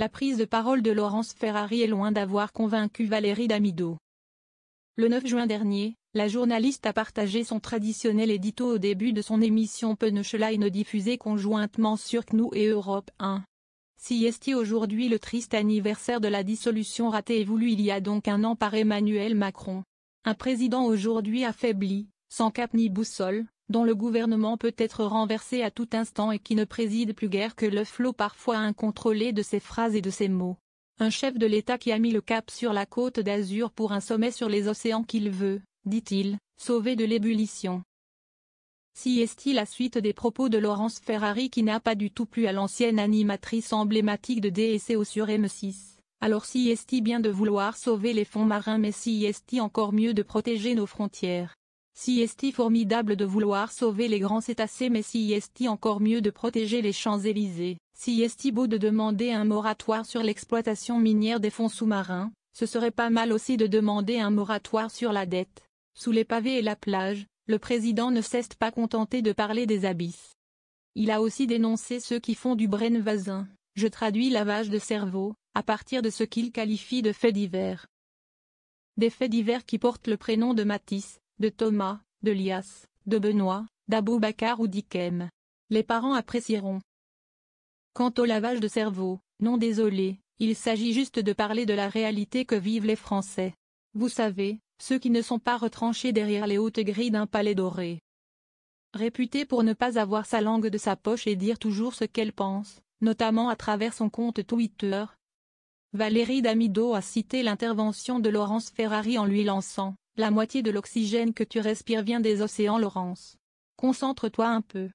La prise de parole de Laurence Ferrari est loin d'avoir convaincu Valérie Damido. Le 9 juin dernier, la journaliste a partagé son traditionnel édito au début de son émission Punchline diffusée conjointement sur CNU et Europe 1. Si est aujourd'hui le triste anniversaire de la dissolution ratée et voulue il y a donc un an par Emmanuel Macron. Un président aujourd'hui affaibli, sans cap ni boussole, dont le gouvernement peut être renversé à tout instant et qui ne préside plus guère que le flot parfois incontrôlé de ses phrases et de ses mots. Un chef de l'État qui a mis le cap sur la Côte d'Azur pour un sommet sur les océans qu'il veut, dit-il, sauver de l'ébullition. Si est-il la suite des propos de Laurence Ferrari qui n'a pas du tout plu à l'ancienne animatrice emblématique de DSO sur M6, alors si est-il bien de vouloir sauver les fonds marins mais si est-il encore mieux de protéger nos frontières. Si est-il formidable de vouloir sauver les grands cétacés mais si est-il encore mieux de protéger les Champs-Élysées. Si est-il beau de demander un moratoire sur l'exploitation minière des fonds sous-marins, ce serait pas mal aussi de demander un moratoire sur la dette. Sous les pavés et la plage, le président ne s'est pas contenté de parler des abysses. Il a aussi dénoncé ceux qui font du brainwashing, je traduis lavage de cerveau, à partir de ce qu'il qualifie de faits divers. Des faits divers qui portent le prénom de Mathis, de Thomas, de Lias, de Benoît, d'Aboubacar ou d'Ikem. Les parents apprécieront. Quant au lavage de cerveau, non désolé, il s'agit juste de parler de la réalité que vivent les Français. Vous savez, ceux qui ne sont pas retranchés derrière les hautes grilles d'un palais doré. Réputée pour ne pas avoir sa langue de sa poche et dire toujours ce qu'elle pense, notamment à travers son compte Twitter, Valérie Damido a cité l'intervention de Laurence Ferrari en lui lançant « La moitié de l'oxygène que tu respires vient des océans Laurence. Concentre-toi un peu.